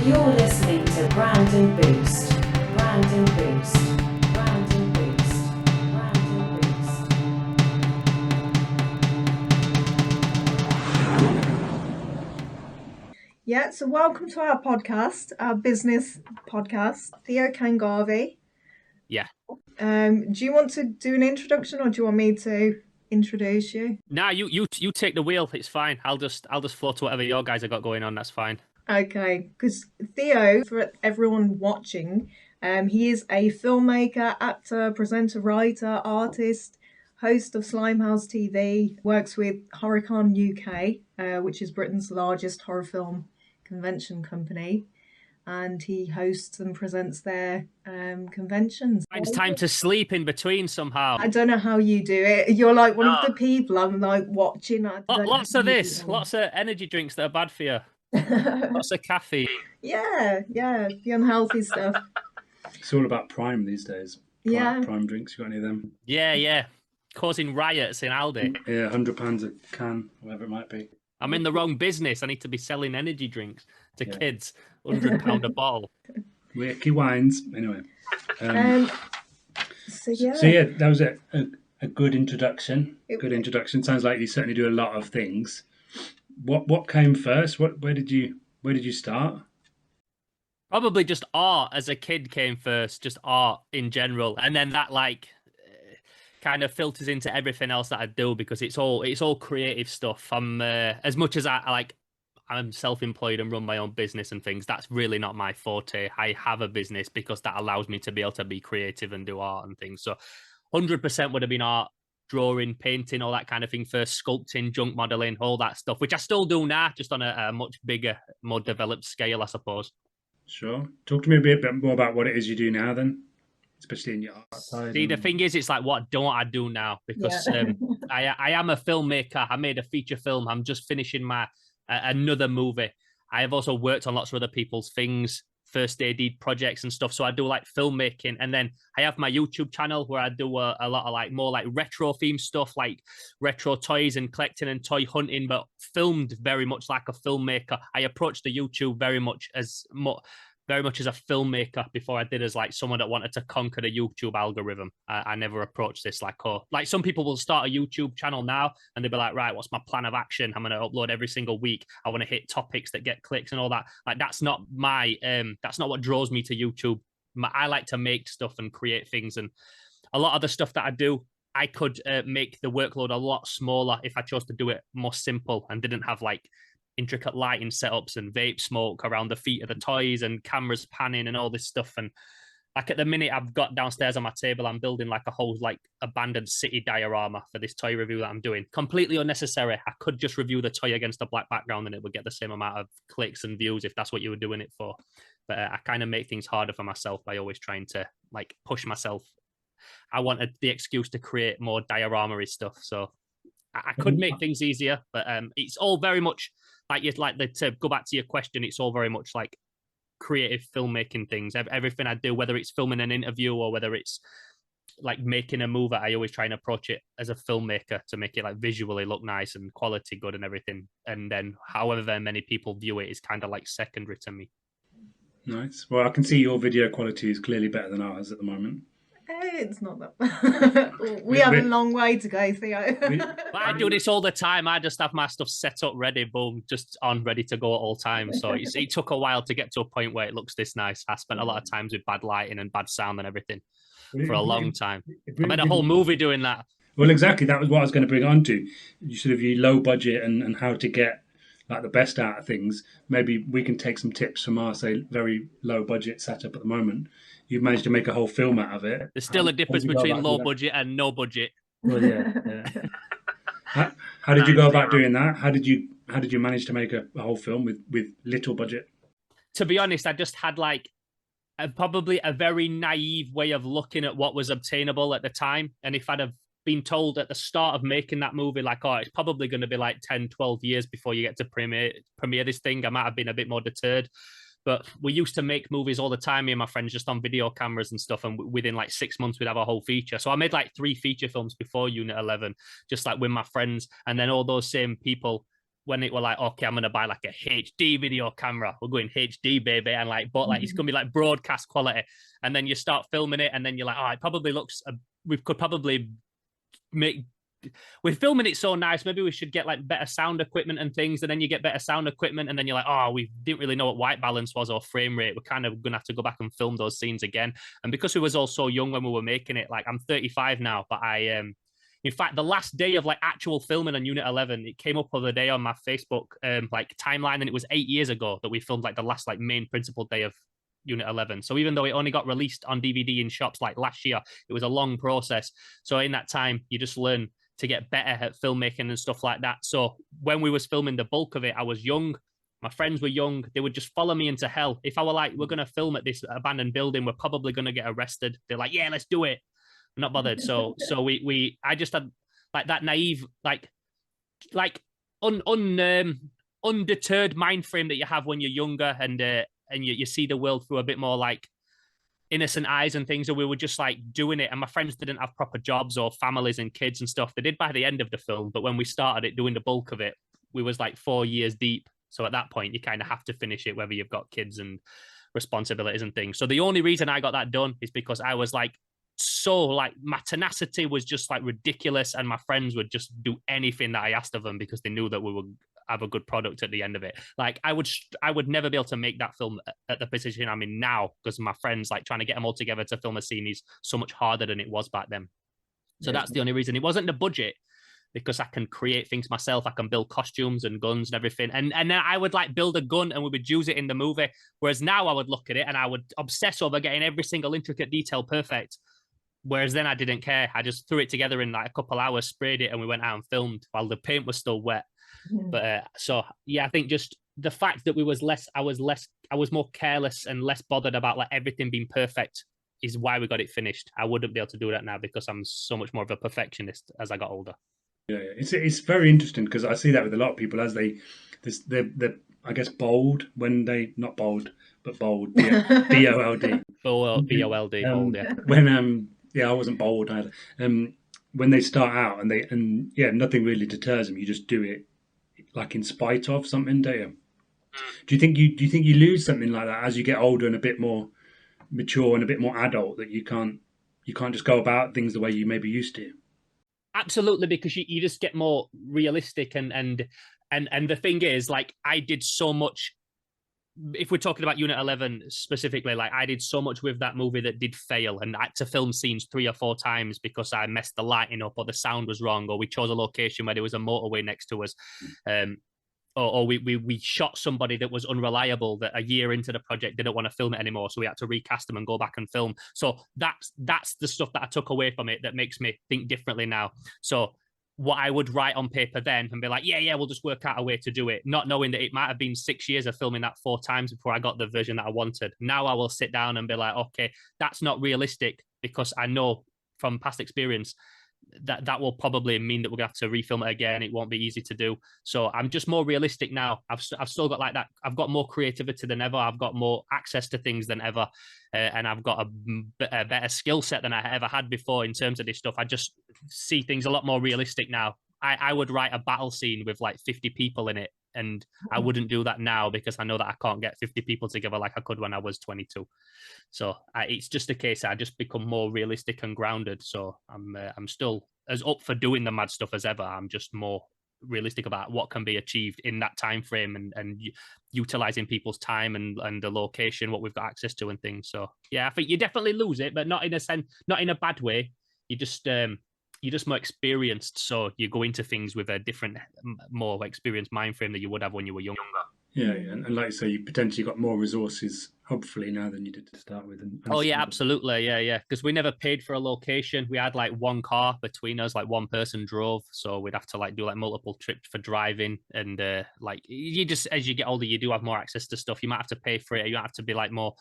You're listening to Brandon Boost. Brandon Boost. Brandon Boost. Brandon Boost. Yeah, so welcome to our podcast, our business podcast. Theo and Garvey. Yeah. Do you want to do an introduction, or do you want me to introduce you? Nah, you take the wheel. It's fine. I'll just flow to whatever your guys have got going on. That's fine. Okay, because Theo, for everyone watching, he is a filmmaker, actor, presenter, writer, artist, host of Slimehouse TV, works with HorrorCon UK, which is Britain's largest horror film convention company, and he hosts and presents their conventions. It's time to sleep in between somehow. I don't know how you do it. You're like one of the people I'm like watching. Lots of this, lots of energy drinks that are bad for you. Lots of caffeine. Yeah, the unhealthy stuff. It's all about Prime these days. Prime drinks. You got any of them? Yeah. Causing riots in Aldi. Yeah, £100 a can, whatever it might be. I'm in the wrong business. I need to be selling energy drinks to kids. £100 a bottle. Wicky wines. Anyway. So yeah, that was a good introduction. Good introduction. Sounds like you certainly do a lot of things. What came first? Where did you start? Probably just art as a kid came first, just art in general, and then that kind of filters into everything else that I do because it's all creative stuff. I'm as much as I'm self-employed and run my own business and things. That's really not my forte. I have a business because that allows me to be able to be creative and do art and things. So 100% would have been art. Drawing, painting, all that kind of thing first, sculpting, junk modeling, all that stuff, which I still do now, just on a much bigger, more developed scale, I suppose. Sure. Talk to me a bit more about what it is you do now then, especially in your art side. See, the thing is, it's like, what don't I do now? Because I am a filmmaker. I made a feature film. I'm just finishing my another movie. I have also worked on lots of other people's things, first AD projects and stuff. So I do like filmmaking, and then I have my YouTube channel where I do a lot of more retro themed stuff, like retro toys and collecting and toy hunting, but filmed very much like a filmmaker. I approached the YouTube very much as a filmmaker before I did as someone that wanted to conquer the YouTube algorithm. I never approached this like some people will start a YouTube channel now and they'll be like, right, what's my plan of action? I'm going to upload every single week. I want to hit topics that get clicks and all that. That's not that's not what draws me to YouTube. I like to make stuff and create things, and a lot of the stuff that I do, I could make the workload a lot smaller if I chose to do it more simple and didn't have intricate lighting setups and vape smoke around the feet of the toys and cameras panning and all this stuff. And at the minute I've got downstairs on my table, I'm building a whole abandoned city diorama for this toy review that I'm doing. Completely unnecessary. I could just review the toy against a black background and it would get the same amount of clicks and views if that's what you were doing it for. But I kind of make things harder for myself by always trying to push myself. I wanted the excuse to create more diorama-y stuff. So I could make things easier, but it's all very much to go back to your question, it's all very much creative filmmaking things. Everything I do, whether it's filming an interview or whether it's making a movie, I always try and approach it as a filmmaker to make it visually look nice and quality good and everything. And then however many people view it is kind of secondary to me. Nice. Well, I can see your video quality is clearly better than ours at the moment. It's not that bad. we have a long way to go, Theo. But I do this all the time. I just have my stuff set up, ready, boom, just on, ready to go at all times. So it took a while to get to a point where it looks this nice. I spent a lot of times with bad lighting and bad sound and everything for a long time. I made a whole movie doing that. Well, exactly. That was what I was going to bring on to. You sort of your low budget and how to get the best out of things. Maybe we can take some tips from our, say, very low budget setup at the moment. You've managed to make a whole film out of it. There's still a difference between low budget and no budget. Well, yeah. How did you go about doing that? How did you manage to make a whole film with little budget? To be honest, I just had probably a very naive way of looking at what was obtainable at the time. And if I'd have been told at the start of making that movie, it's probably going to be 10, 12 years before you get to premiere this thing, I might have been a bit more deterred. But we used to make movies all the time, me and my friends, just on video cameras and stuff. And within 6 months, we'd have a whole feature. So I made 3 feature films before Unit 11, just with my friends. And then all those same people when it were like, okay, I'm gonna buy like a HD video camera. We're going HD, baby, and like, but like it's gonna be like broadcast quality. And then you start filming it, and then you're like, oh, it probably looks. We could probably make. We're filming it so nice. Maybe we should get like better sound equipment and things. And then you get better sound equipment, and then you're like, oh, we didn't really know what white balance was or frame rate. We're kind of gonna have to go back and film those scenes again. And because we was all so young when we were making it, like I'm 35 now, but in fact, the last day of like actual filming on Unit 11, it came up the other day on my Facebook like timeline, and it was 8 years ago that we filmed like the last like main principal day of Unit 11. So even though it only got released on DVD in shops like last year, it was a long process. So in that time, you just learn to get better at filmmaking and stuff like that. So when we was filming the bulk of it, I was young. My friends were young. They would just follow me into hell. If I were like, we're going to film at this abandoned building, we're probably going to get arrested. They're like, yeah, let's do it. I'm not bothered. So I just had like that naive, undeterred mind frame that you have when you're younger, and you see the world through a bit more like innocent eyes and things. And we were just like doing it. And my friends didn't have proper jobs or families and kids and stuff. They did by the end of the film, but when we started it, doing the bulk of it, we was like 4 years deep. So at that point, you kind of have to finish it, whether you've got kids and responsibilities and things. So the only reason I got that done is because I was like, so like my tenacity was just like ridiculous, and my friends would just do anything that I asked of them because they knew that we would have a good product at the end of it. Like I would never be able to make that film at the position I'm in now, because my friends, like trying to get them all together to film a scene is so much harder than it was back then. So that's the only reason. It wasn't the budget, because I can create things myself. I can build costumes and guns and everything. And then I would like build a gun and we would use it in the movie. Whereas now I would look at it and I would obsess over getting every single intricate detail perfect. Whereas then I didn't care. I just threw it together in like a couple hours, sprayed it, and we went out and filmed while the paint was still wet. But so yeah, I think just the fact that I was more careless and less bothered about like everything being perfect is why we got it finished. I wouldn't be able to do that now because I'm so much more of a perfectionist as I got older. Yeah, it's very interesting because I see that with a lot of people as they're I guess bold when they not bold but bold BOLD BOLD bold, yeah. When I wasn't bold either. When they start out and nothing really deters them. You just do it like in spite of something, do you? Do you think you lose something like that as you get older and a bit more mature and a bit more adult, that you can't just go about things the way you maybe used to? Absolutely, because you just get more realistic and the thing is, like, I did so much. If we're talking about Unit 11 specifically, like I did so much with that movie that did fail, and I had to film scenes 3 or 4 times because I messed the lighting up or the sound was wrong, or we chose a location where there was a motorway next to us, or we shot somebody that was unreliable that a year into the project didn't want to film it anymore, so we had to recast them and go back and film. So that's the stuff that I took away from it that makes me think differently now. So what I would write on paper then and be like, yeah, we'll just work out a way to do it, not knowing that it might have been 6 years of filming that 4 times before I got the version that I wanted. Now I will sit down and be like, okay, that's not realistic, because I know from past experience that will probably mean that we're gonna have to refilm it again. It won't be easy to do. So I'm just more realistic now. I've still got like that. I've got more creativity than ever. I've got more access to things than ever, and I've got a better skill set than I ever had before in terms of this stuff. I just see things a lot more realistic now. I would write a battle scene with like 50 people in it, and I wouldn't do that now because I know that I can't get 50 people together like I could when I was 22. So it's just a case I just become more realistic and grounded. So I'm still as up for doing the mad stuff as ever. I'm just more realistic about what can be achieved in that time frame, and utilizing people's time and the location, what we've got access to and things. So yeah, I think you definitely lose it, but not in a bad way. You're just more experienced, so you go into things with a different, more experienced mind frame that you would have when you were younger. Yeah, and like you say, you potentially got more resources, hopefully, now than you did to start with. Oh yeah, absolutely, yeah. Because we never paid for a location. We had like one car between us, like one person drove, so we'd have to like do like multiple trips for driving, and like you just, as you get older, you do have more access to stuff. You might have to pay for it. You might have to be like more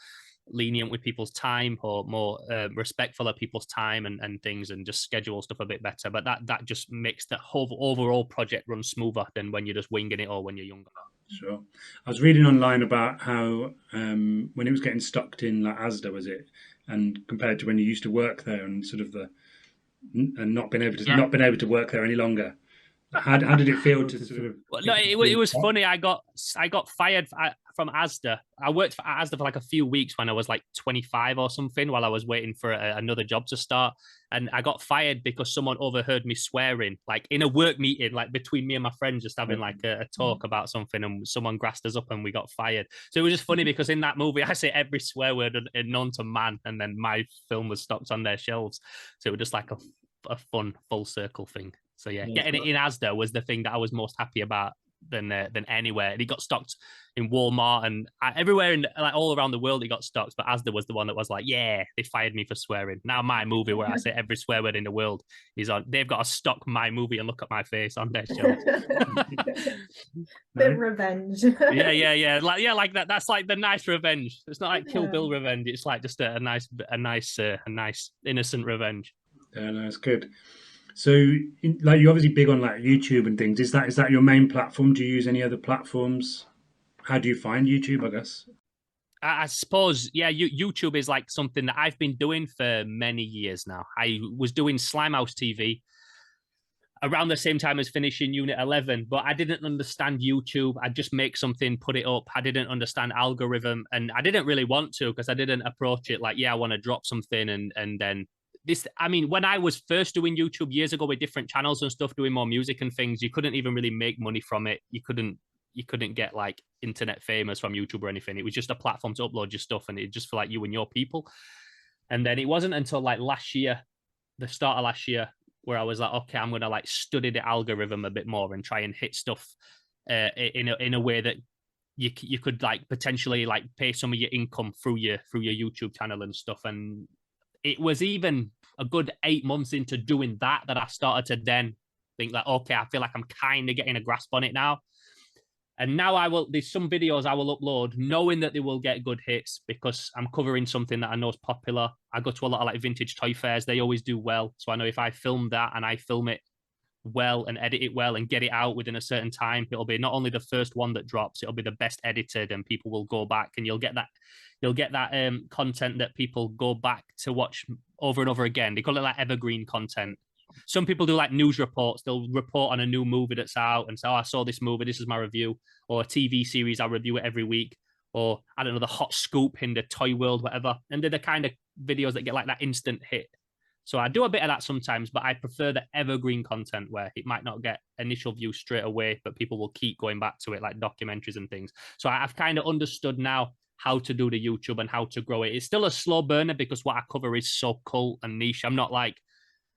lenient with people's time, or more respectful of people's time and things, and just schedule stuff a bit better. But that just makes the whole overall project run smoother than when you're just winging it or when you're younger. Sure. I was reading online about how when it was getting stocked in like Asda, was it, and compared to when you used to work there, and sort of not been able to work there any longer, How did it feel to sort of? Well, no, it was funny. I got fired from Asda. I worked for Asda for like a few weeks when I was like 25 or something, while I was waiting for another job to start. And I got fired because someone overheard me swearing, like in a work meeting, like between me and my friends, just having like a talk about something, and someone grassed us up and we got fired. So it was just funny because in that movie, I say every swear word known to man, and then my film was stocked on their shelves. So it was just like a fun full circle thing. So yeah, getting it in Asda was the thing that I was most happy about than anywhere. And it got stocked in Walmart and everywhere in like all around the world. It got stocked, but Asda was the one that was like, yeah, they fired me for swearing. Now my movie, where I say every swear word in the world, is on. They've got to stock my movie and look at my face on their shelves. Bit revenge. yeah. Like that. That's like the nice revenge. It's not like Kill Bill revenge. It's like just a nice innocent revenge. Yeah, no, it's good. So, like, you're obviously big on like YouTube and things. Is that your main platform? Do you use any other platforms? How do you find YouTube, I guess? I suppose, yeah, YouTube is like something that I've been doing for many years now. I was doing Slimehouse TV around the same time as finishing Unit 11, but I didn't understand YouTube. I'd just make something, put it up. I didn't understand algorithm, and I didn't really want to because I didn't approach it like, yeah, I want to drop something and then this, I mean, when I was first doing YouTube years ago with different channels and stuff, doing more music and things, you couldn't even really make money from it. You couldn't get like internet famous from YouTube or anything. It was just a platform to upload your stuff, and it just for like you and your people. And then it wasn't until like last year, the start of last year, where I was like, okay, I'm gonna like study the algorithm a bit more and try and hit stuff in a way that you could like potentially like pay some of your income through your YouTube channel and stuff. And it was even a good 8 months into doing that I started to then think like, okay, I feel like I'm kind of getting a grasp on it now. And now there's some videos I will upload knowing that they will get good hits because I'm covering something that I know is popular. I go to a lot of like vintage toy fairs. They always do well. So I know if I film that and I film it well and edit it well and get it out within a certain time, it'll be not only the first one that drops, it'll be the best edited, and people will go back and you'll get that content that people go back to watch over and over again. They call it like evergreen content. Some people do like news reports. They'll report on a new movie that's out and say, oh, I saw this movie, this is my review. Or a TV series, I'll review it every week. Or I don't know, the hot scoop in the toy world, whatever. And they're the kind of videos that get like that instant hit. So I do a bit of that sometimes, but I prefer the evergreen content where it might not get initial views straight away, but people will keep going back to it, like documentaries and things. So I've kind of understood now how to do the YouTube and how to grow it. It's still a slow burner because what I cover is so cult and niche. I'm not like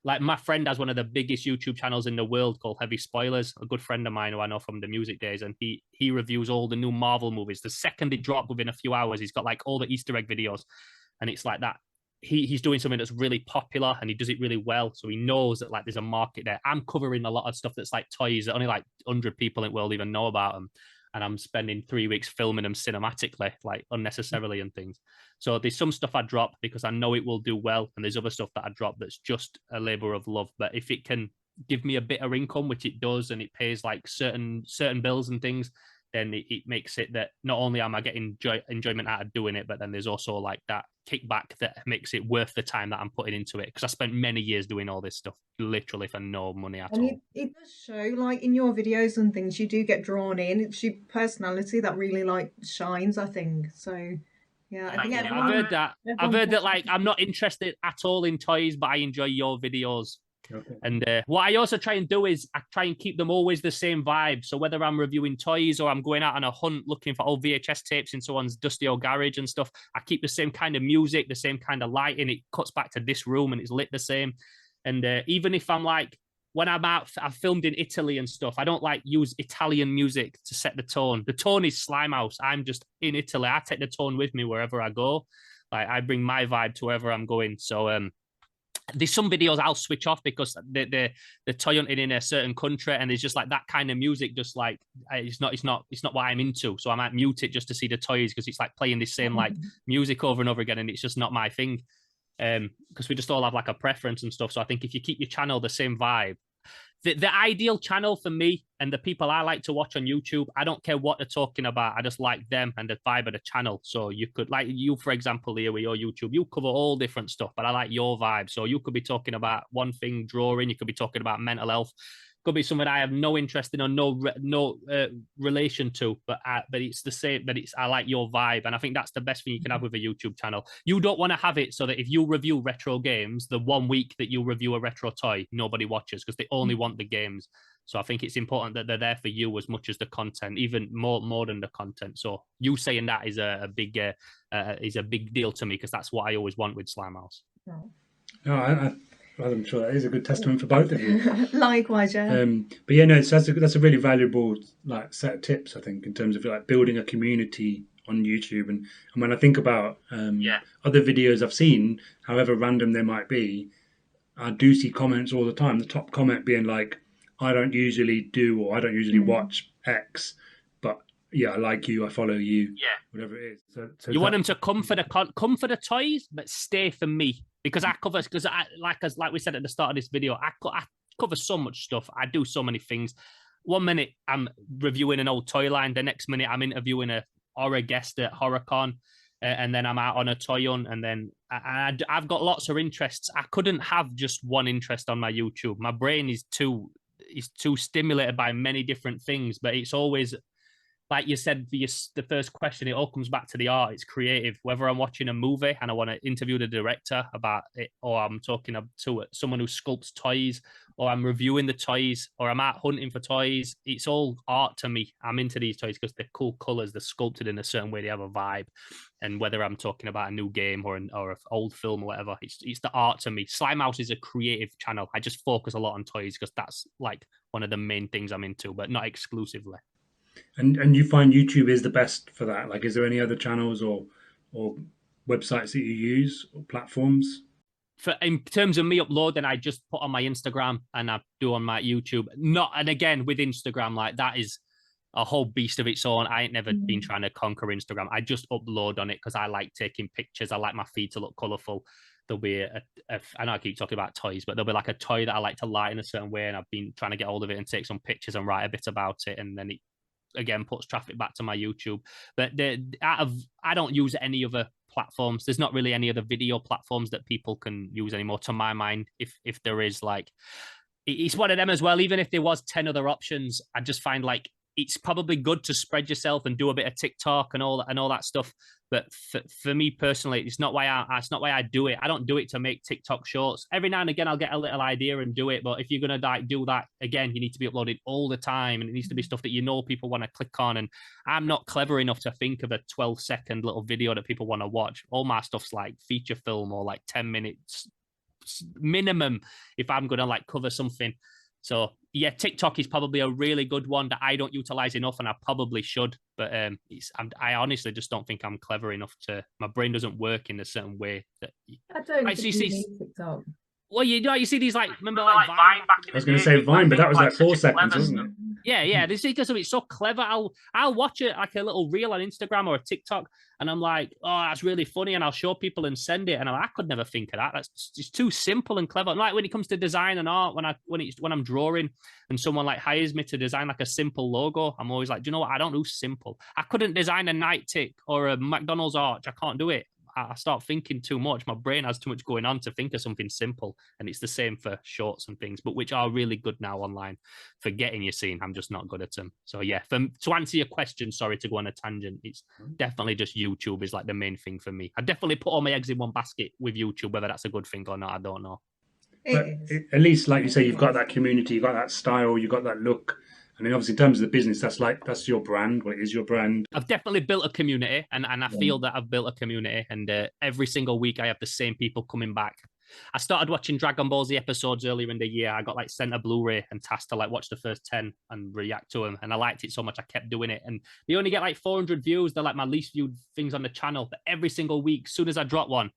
my friend has one of the biggest YouTube channels in the world called Heavy Spoilers, a good friend of mine who I know from the music days, and he reviews all the new Marvel movies. The second they drop within a few hours, he's got like all the Easter egg videos, and it's like that. He's doing something that's really popular and he does it really well, so he knows that like there's a market there. I'm covering a lot of stuff that's like toys that only like 100 people in the world even know about them, and I'm spending 3 weeks filming them cinematically, like unnecessarily and things. So there's some stuff I drop because I know it will do well, and there's other stuff that I drop that's just a labor of love. But if it can give me a bit of income, which it does, and it pays like certain bills and things, then it makes it that not only am I getting enjoyment out of doing it, but then there's also like that kickback that makes it worth the time that I'm putting into it. Because I spent many years doing all this stuff literally for no money at all. It does show, like in your videos and things, you do get drawn in. It's your personality that really like shines, I think. So yeah, I think I've heard that like I'm not interested at all in toys, but I enjoy your videos. Okay. And what I also try and do is I try and keep them always the same vibe. So whether I'm reviewing toys or I'm going out on a hunt looking for old VHS tapes in someone's dusty old garage and stuff, I keep the same kind of music, the same kind of lighting. It cuts back to this room and it's lit the same. And even if I'm like, when I'm out, I've filmed in Italy and stuff, I don't like use Italian music to set the tone. The tone is Slimehouse. I'm just in Italy. I take the tone with me wherever I go. Like I bring my vibe to wherever I'm going. So there's some videos I'll switch off because the toy hunting in a certain country, and there's just like that kind of music, just like it's not what I'm into. So I might mute it just to see the toys because it's like playing the same like music over and over again, and it's just not my thing. Because we just all have like a preference and stuff. So I think if you keep your channel the same vibe, the ideal channel for me and the people I like to watch on YouTube, I don't care what they're talking about. I just like them and the vibe of the channel. So you could, like you, for example, here with your YouTube, you cover all different stuff, but I like your vibe. So you could be talking about one thing, drawing. You could be talking about mental health. Could be something I have no interest in or no relation to, but it's the same. But I like your vibe, and I think that's the best thing you can have with a YouTube channel. You don't want to have it so that if you review retro games, the 1 week that you review a retro toy, nobody watches because they only want the games. So I think it's important that they're there for you as much as the content, even more than the content. So you saying that is a big deal to me because that's what I always want with Slimehouse. No, I'm sure that is a good testament for both of you. Likewise, yeah. But yeah, no, that's a really valuable like set of tips, I think, in terms of like building a community on YouTube. And when I think about other videos I've seen, however random they might be, I do see comments all the time. The top comment being like, I don't usually do or I don't usually watch X, but yeah, I like you, I follow you, whatever it is. So you want them to come for the toys, but stay for me because like we said at the start of this video, I cover so much stuff. I do so many things. 1 minute I'm reviewing an old toy line, the next minute I'm interviewing a horror guest at HorrorCon, and then I'm out on a toy hunt, and then I've got lots of interests. I couldn't have just one interest on my YouTube. My brain is too stimulated by many different things, but it's always like you said, the first question, it all comes back to the art. It's creative. Whether I'm watching a movie and I want to interview the director about it, or I'm talking to someone who sculpts toys, or I'm reviewing the toys, or I'm out hunting for toys, it's all art to me. I'm into these toys because they're cool colors, they're sculpted in a certain way, they have a vibe. And whether I'm talking about a new game or an old film or whatever, it's the art to me. Slimehouse is a creative channel. I just focus a lot on toys because that's like one of the main things I'm into, but not exclusively. And you find YouTube is the best for that? Like, is there any other channels or websites that you use or platforms? In terms of me uploading, I just put on my Instagram and I do on my YouTube. And again, with Instagram, like that is a whole beast of its own. I ain't never been trying to conquer Instagram. I just upload on it because I like taking pictures. I like my feed to look colourful. There'll be I know I keep talking about toys, but there'll be like a toy that I like to light in a certain way, and I've been trying to get hold of it and take some pictures and write a bit about it, and then it again puts traffic back to my YouTube. But I don't use any other platforms. There's not really any other video platforms that people can use anymore, to my mind. If there is, like, it's one of them as well. Even if there was 10 other options, I just find like it's probably good to spread yourself and do a bit of TikTok and all that stuff. But for me personally, it's not why I do it. I don't do it to make TikTok shorts. Every now and again, I'll get a little idea and do it. But if you're gonna like do that again, you need to be uploaded all the time, and it needs to be stuff that you know people want to click on. And I'm not clever enough to think of a 12-second little video that people want to watch. All my stuff's like feature film or like 10 minutes minimum if I'm gonna like cover something. So yeah, TikTok is probably a really good one that I don't utilize enough, and I probably should. But I honestly just don't think I'm clever enough to. My brain doesn't work in a certain way that. I don't think you need TikTok. Well, you see these like remember like Vine back in the day? I was going to say Vine, but that was like 4 seconds, wasn't it? Yeah. This is because it's so clever. I'll watch it like a little reel on Instagram or a TikTok, and I'm like, oh, that's really funny, and I'll show people and send it, and I could never think of that. That's just too simple and clever. Like when it comes to design and art, when I'm drawing, and someone like hires me to design like a simple logo, I'm always like, do you know what? I don't do simple. I couldn't design a night tick or a McDonald's arch. I can't do it. I start thinking too much. My brain has too much going on to think of something simple. And it's the same for shorts and things, but which are really good now online for getting your scene. I'm just not good at them. So yeah, to answer your question, sorry to go on a tangent, it's definitely just YouTube is like the main thing for me. I definitely put all my eggs in one basket with YouTube. Whether that's a good thing or not, I don't know. But at least, like you say, you've got that community, you've got that style, you've got that look. I mean, obviously, in terms of the business, that's your brand. Well, it is your brand. I've definitely built a community, and I feel that I've built a community. And every single week, I have the same people coming back. I started watching Dragon Ball Z episodes earlier in the year. I got like sent a Blu-ray and tasked to like watch the first 10 and react to them. And I liked it so much, I kept doing it. And they only get like 400 views. They're like my least viewed things on the channel. But every single week, as soon as I drop one,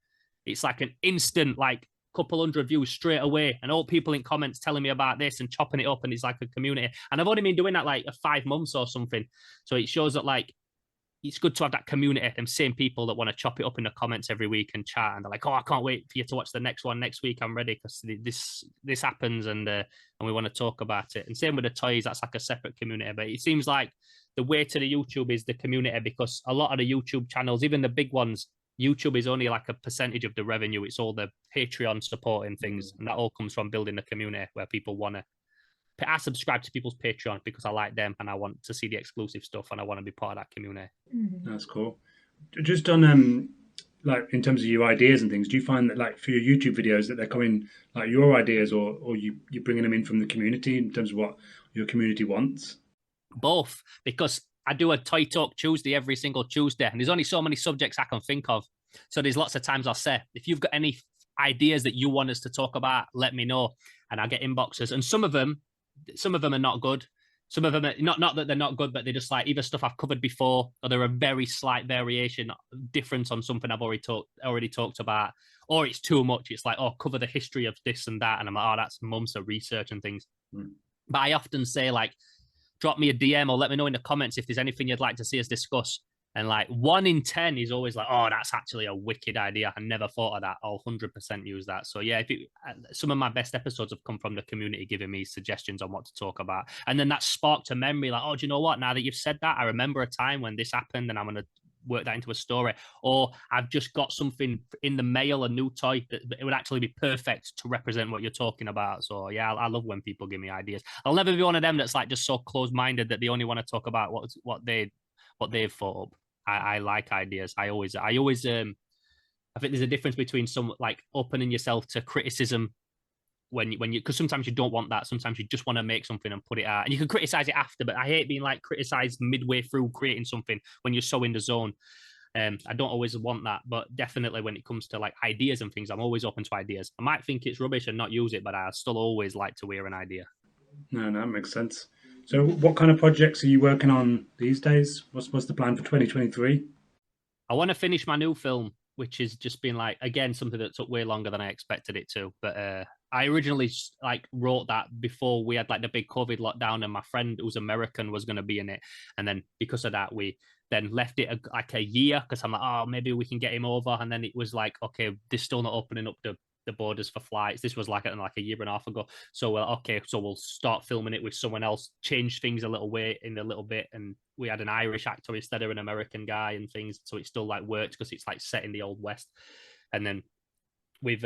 it's like an instant like couple hundred views straight away, and all people in comments telling me about this and chopping it up, and it's like a community. And I've only been doing that like 5 months or something, so it shows that like it's good to have that community, them same people that want to chop it up in the comments every week and chat, and they're like, oh, I can't wait for you to watch the next one next week, I'm ready because this happens, and we want to talk about it. And same with the toys, that's like a separate community. But it seems like the way to the YouTube is the community, because a lot of the YouTube channels, even the big ones, YouTube is only like a percentage of the revenue. It's all the Patreon supporting things, and that all comes from building a community where people want to I subscribe to people's Patreon because I like them and I want to see the exclusive stuff and I want to be part of that community. That's cool. Just on like in terms of your ideas and things, do you find that like for your YouTube videos that they're coming like your ideas, or you're bringing them in from the community in terms of what your community wants? Both, because I do a Toy Talk Tuesday every single Tuesday, and there's only so many subjects I can think of. So there's lots of times I'll say, if you've got any ideas that you want us to talk about, let me know, and I'll get inboxes. And some of them are not good. Some of them are not that they're not good, but they're just like either stuff I've covered before, or they're a very slight variation, difference on something I've already talked about, or it's too much. It's like, oh, cover the history of this and that, and I'm like, oh, that's months of research and things. But I often say, like, drop me a DM or let me know in the comments if there's anything you'd like to see us discuss. And like 1 in 10 is always like, oh, that's actually a wicked idea. I never thought of that. I'll 100% use that. So yeah, some of my best episodes have come from the community giving me suggestions on what to talk about. And then that sparked a memory like, oh, do you know what? Now that you've said that, I remember a time when this happened and I'm going to work that into a story. Or I've just got something in the mail, a new toy that it would actually be perfect to represent what you're talking about. So yeah, I love when people give me ideas. I'll never be one of them that's like just so close-minded that they only want to talk about what they've thought up. I like ideas. I think there's a difference between some like opening yourself to criticism when you because sometimes you don't want that. Sometimes you just want to make something and put it out, and you can criticize it after. But I hate being like criticized midway through creating something when you're so in the zone. I don't always want that, but definitely when it comes to like ideas and things, I'm always open to ideas. I might think it's rubbish and not use it, but I still always like to hear an idea. No, that makes sense. So what kind of projects are you working on these days? What's the plan for 2023? I want to finish my new film, which has just been like, again, something that took way longer than I expected it to. But I originally like wrote that before we had like the big COVID lockdown, and my friend who's American was going to be in it. And then because of that, we then left it like a year because I'm like, oh, maybe we can get him over. And then it was like, okay, they're still not opening up the borders for flights. This was like a year and a half ago. So okay, so we'll start filming it with someone else, change things a little bit. And we had an Irish actor instead of an American guy and things. So it still like worked because it's like set in the Old West. And then we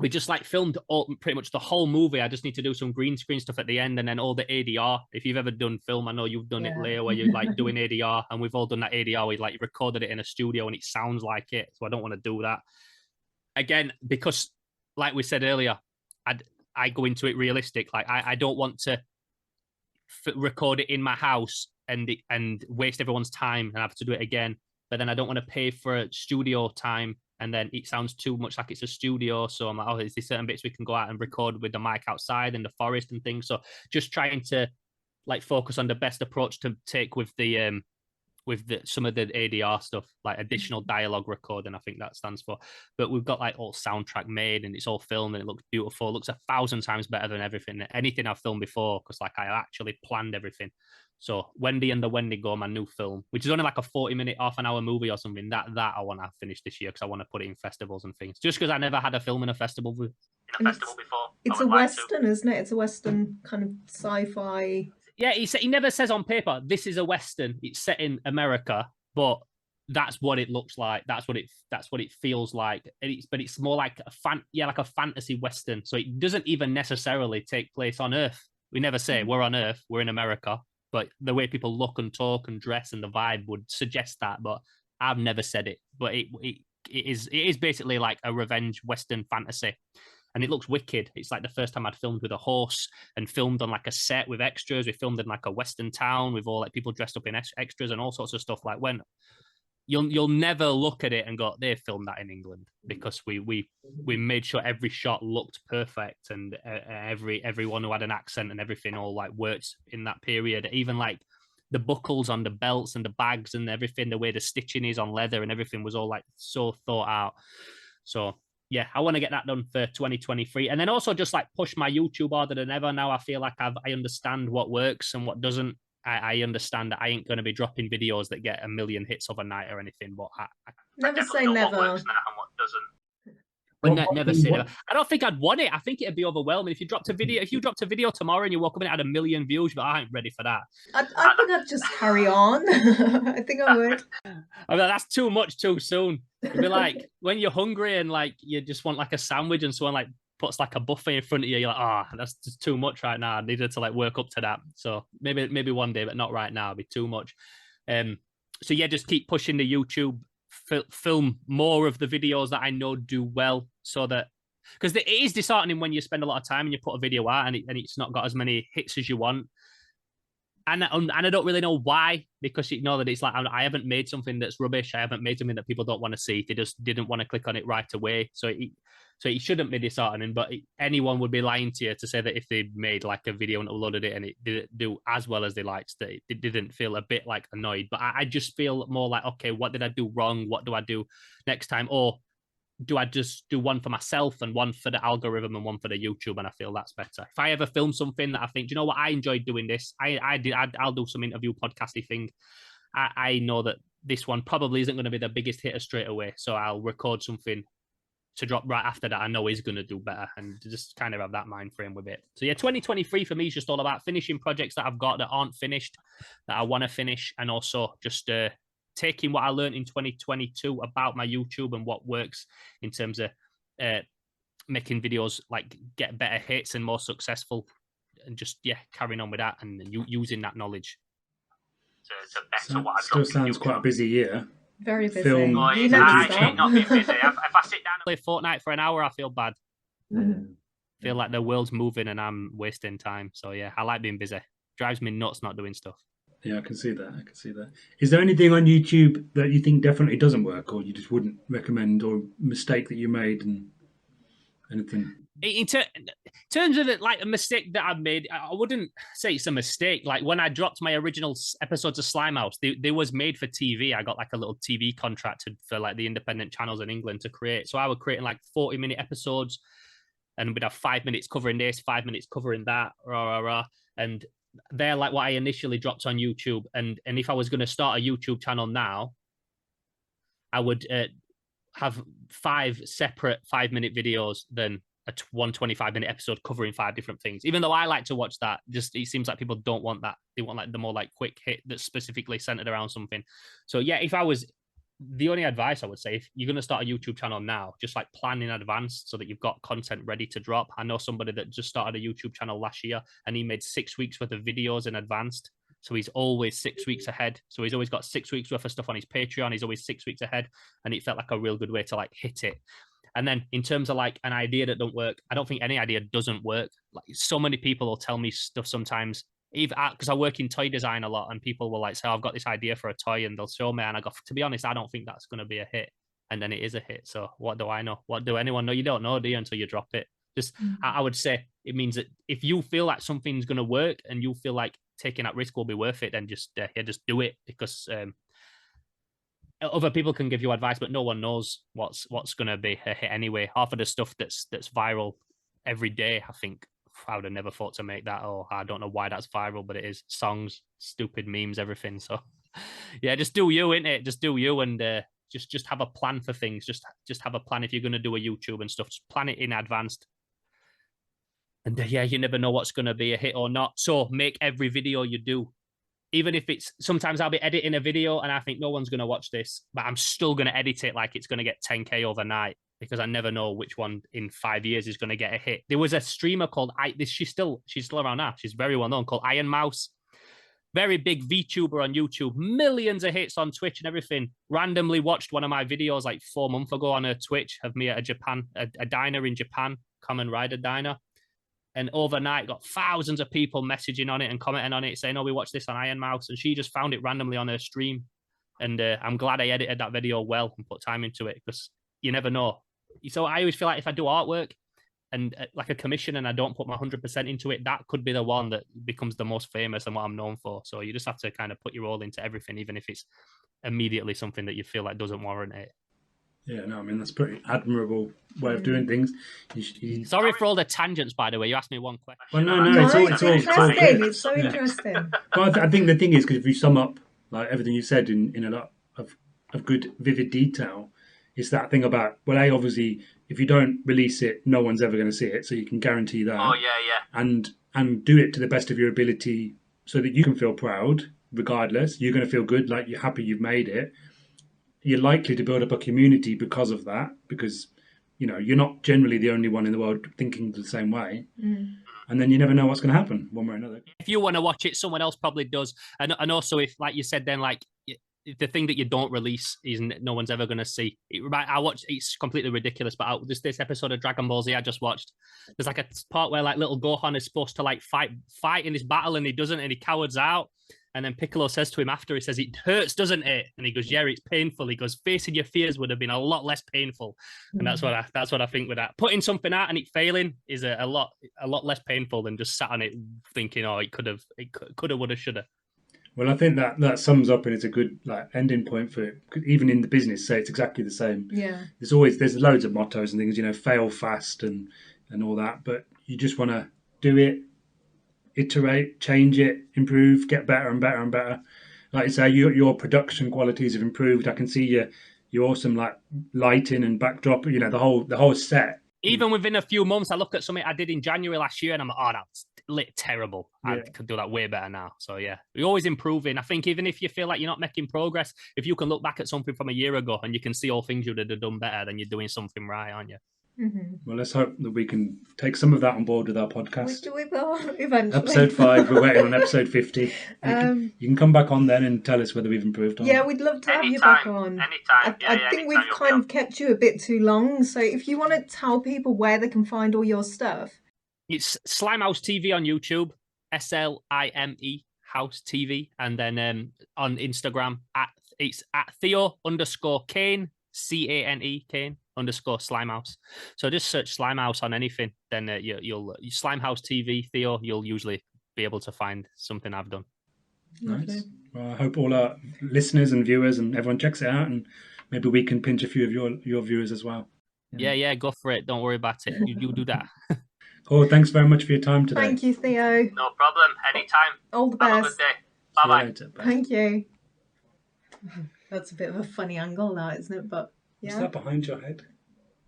just like filmed pretty much the whole movie. I just need to do some green screen stuff at the end, and then all the ADR. If you've ever done film, I know you've done it, Leo, where you're like doing ADR, and we've all done that ADR. We like recorded it in a studio and it sounds like it. So I don't want to do that. Again, because like we said earlier, I go into it realistic. Like I don't want to record it in my house and waste everyone's time and have to do it again. But then I don't want to pay for a studio time, and then it sounds too much like it's a studio. So I'm like, oh, is there certain bits we can go out and record with the mic outside in the forest and things? So just trying to like focus on the best approach to take with some of the ADR stuff, like additional dialogue recording, I think that stands for. But we've got like all soundtrack made and it's all filmed and it looks beautiful. It looks 1,000 times better than anything I've filmed before, because like I actually planned everything. So Wendy and the Wendigo, my new film, which is only like a 40-minute, half an hour movie or something, that I want to finish this year because I want to put it in festivals and things. Just because I never had a film in a festival before. It's a Western, isn't it? It's a Western kind of sci-fi. Yeah, he never says on paper, this is a Western. It's set in America, but that's what it looks like. That's what it feels like. But it's more like like a fantasy Western. So it doesn't even necessarily take place on Earth. We never say we're on Earth, we're in America. But the way people look and talk and dress and the vibe would suggest that. But I've never said it. But it is basically like a revenge Western fantasy. And it looks wicked. It's like the first time I'd filmed with a horse and filmed on like a set with extras. We filmed in like a Western town with all like people dressed up in extras and all sorts of stuff. Like when you'll never look at it and go, they filmed that in England, because we made sure every shot looked perfect, and everyone who had an accent and everything all like worked in that period. Even like the buckles on the belts and the bags and everything, the way the stitching is on leather and everything was all like so thought out. So yeah, I want to get that done for 2023. And then also just like push my YouTube harder than ever. Now I feel like I understand what works and what doesn't. I understand that I ain't going to be dropping videos that get 1 million hits overnight or anything, but I never say never. What works now and what doesn't. Never say never. I don't think I'd want it. I think it'd be overwhelming if you dropped a video tomorrow and you woke up and it had 1 million views, but I ain't ready for that. I think I'd just carry on. I think I would. I mean, that's too much too soon. It'd be like when you're hungry and like you just want like a sandwich and someone like puts like a buffet in front of you, you're like, that's just too much right now. I needed to like work up to that. So maybe one day, but not right now. It'd be too much. So yeah, just keep pushing the YouTube, film more of the videos that I know do well, so that, because it is disheartening when you spend a lot of time and you put a video out and it's not got as many hits as you want. And I don't really know why, because you know that it's like, I haven't made something that's rubbish. I haven't made something that people don't want to see. They just didn't want to click on it right away. So it shouldn't be disheartening, but anyone would be lying to you to say that if they made like a video and uploaded it and it didn't do as well as they liked, that it didn't feel a bit like annoyed. But I just feel more like, okay, what did I do wrong? What do I do next time? Or do I just do one for myself and one for the algorithm and one for the YouTube? And I feel that's better. If I ever film something that I think, do you know what, I enjoyed doing this, I'll do some interview podcasty thing. I know that this one probably isn't going to be the biggest hitter straight away, so I'll record something to drop right after that I know is going to do better, and just kind of have that mind frame with it. So yeah, 2023 for me is just all about finishing projects that I've got that aren't finished, that I want to finish, and also just taking what I learned in 2022 about my YouTube and what works in terms of making videos like get better hits and more successful, and just carrying on with that and using that knowledge to better what I've still sounds quite a busy year. Very busy. Film. Not being busy. If I sit down and play Fortnite for an hour, I feel bad. Feel like the world's moving and I'm wasting time. So yeah, I like being busy. Drives me nuts not doing stuff. Yeah, I can see that. Is there anything on YouTube that you think definitely doesn't work, or you just wouldn't recommend, or mistake that you made, and anything? In terms of it, like a mistake that I've made, I wouldn't say it's a mistake. Like when I dropped my original episodes of Slimehouse, they was made for TV. I got like a little TV contract for like the independent channels in England to create. So I was creating like 40-minute episodes, and we'd have 5 minutes covering this, 5 minutes covering that, and they're like what I initially dropped on YouTube. And if I was going to start a YouTube channel now, I would have 5 separate 5-minute videos than a 125-minute episode covering 5 different things. Even though I like to watch that, just it seems like people don't want that. They want like the more like quick hit that's specifically centered around something. So yeah, the only advice I would say, if you're going to start a YouTube channel now, just like plan in advance so that you've got content ready to drop. I know somebody that just started a YouTube channel last year and he made 6 weeks worth of videos in advance. So he's always 6 weeks ahead. So he's always got 6 weeks worth of stuff on his Patreon. He's always 6 weeks ahead. And it felt like a real good way to like hit it. And then in terms of like an idea that don't work, I don't think any idea doesn't work. Like so many people will tell me stuff sometimes, even because I work in toy design a lot, and people will like say, I've got this idea for a toy, and they'll show me, and I go, to be honest, I don't think that's going to be a hit. And then it is a hit. So what do I know? What do anyone know? You don't know, do you, until you drop it? Just, I would say it means that if you feel like something's going to work and you feel like taking that risk will be worth it, then just do it, because other people can give you advice, but no one knows what's going to be a hit anyway. Half of the stuff that's viral every day, I think I would have never thought to make that, or I don't know why that's viral, but it is. Songs, stupid memes, everything. So yeah, just do you, innit? Just do you, and just have a plan for things. Just have a plan if you're going to do a YouTube and stuff. Just plan it in advance. And yeah, you never know what's going to be a hit or not. So make every video you do, even if it's, sometimes I'll be editing a video and I think no one's going to watch this, but I'm still going to edit it like it's going to get 10K overnight, because I never know which one in 5 years is going to get a hit. There was a streamer called, she's still around now, she's very well known, called Iron Mouse. Very big VTuber on YouTube, millions of hits on Twitch and everything. Randomly watched one of my videos like 4 months ago on her Twitch of me at a diner in Japan, Kamen Rider diner. And overnight got thousands of people messaging on it and commenting on it, saying, oh, we watched this on Iron Mouse. And she just found it randomly on her stream. And I'm glad I edited that video well and put time into it, because you never know. So I always feel like if I do artwork and like a commission and I don't put my 100% into it, that could be the one that becomes the most famous and what I'm known for. So you just have to kind of put your all into everything, even if it's immediately something that you feel like doesn't warrant it. Yeah, no, I mean, that's a pretty admirable way of doing things. Sorry for all the tangents, by the way. You asked me one question. Well, no, it's all interesting. It's so interesting. Well, I think the thing is, because if you sum up like everything you said in a lot of good, vivid detail, it's that thing about, well, obviously, if you don't release it, no one's ever going to see it, so you can guarantee that. Oh, yeah. And do it to the best of your ability so that you can feel proud, regardless. You're going to feel good, like you're happy you've made it. You're likely to build up a community because of that, because you're not generally the only one in the world thinking the same way. Mm. And then you never know what's going to happen one way or another. If you want to watch it, someone else probably does. And also, if, like you said, then like the thing that you don't release is no one's ever going to see. I watched, it's completely ridiculous, but this episode of Dragon Ball Z I just watched, there's like a part where like little Gohan is supposed to like fight in this battle, and he doesn't, and he cowards out. And then Piccolo says to him after, he says, "It hurts, doesn't it?" And he goes, "Yeah, it's painful." He goes, "Facing your fears would have been a lot less painful." And that's what I think with that. Putting something out and it failing is a lot less painful than just sat on it thinking, "Oh, it could have, would have, should have." Well, I think that sums up, and it's a good like ending point for it. Even in the business, say it's exactly the same. Yeah. There's loads of mottos and things, fail fast and all that, but you just want to do it, iterate, change it, improve, get better and better and better. Like you say, your production qualities have improved. I can see your awesome like lighting and backdrop. The whole set. Even within a few months, I look at something I did in January last year, and I'm like, "Oh, that's lit terrible. I could do that way better now." So yeah, we're always improving. I think even if you feel like you're not making progress, if you can look back at something from a year ago and you can see all things you would have done better, then you're doing something right, aren't you? Mm-hmm. Well, let's hope that we can take some of that on board with our podcast. We will eventually. Episode 5, we're waiting on episode 50. You can come back on then and tell us whether we've improved or not. We'd love to have you back on. Anytime. I think we've kind of kept you a bit too long, so if you want to tell people where they can find all your stuff. It's Slimehouse TV on YouTube, SLIME House TV, and then on Instagram it's at Theo_Kane, CANE, Kane _Slimehouse. So just search Slimehouse on anything, then you'll Slimehouse TV Theo. You'll usually be able to find something I've done. Nice. Well, I hope all our listeners and viewers and everyone checks it out, and maybe we can pinch a few of your viewers as well. Yeah, go for it. Don't worry about it. You do that. Cool. Thanks very much for your time today. Thank you, Theo. No problem. Anytime. All the best. Have a good day. Bye-bye. Thank you. That's a bit of a funny angle now, isn't it? But yeah. Is that behind your head?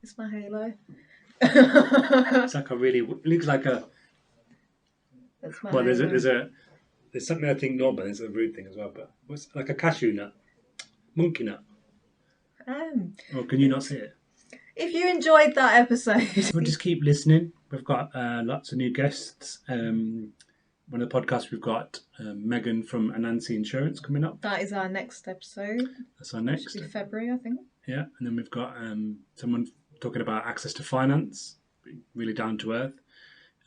It's my halo. It's like it looks like a. That's my well, halo. there's something I think normal. There's a rude thing as well, but what's like a cashew nut, monkey nut. Or can you not see it? If you enjoyed that episode, we'll just keep listening. We've got lots of new guests. One of the podcasts we've got Megan from Anansi Insurance coming up. That is our next episode. That's our next. Should be February, I think. Yeah, and then we've got someone talking about access to finance, really down to earth.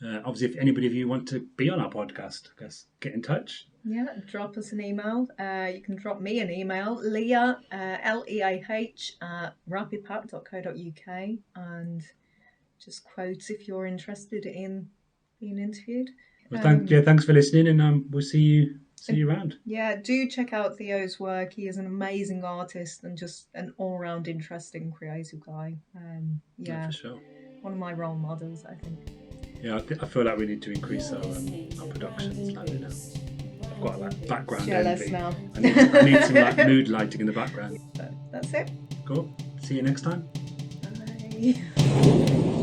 Obviously, if anybody of you want to be on our podcast, I guess get in touch. Yeah, drop us an email. You can drop me an email, Leah, Leah, rapidpack.co.uk, and just quotes if you're interested in being interviewed. Well, thanks for listening, and we'll see you around. Yeah, do check out Theo's work. He is an amazing artist and just an all-round interesting, creative guy. Yeah, for sure. One of my role models, I think. Yeah, I feel like we need to increase our production slightly now. I've got like background jealous envy. now. I need some like mood lighting in the background. But that's it. Cool. See you next time. Bye.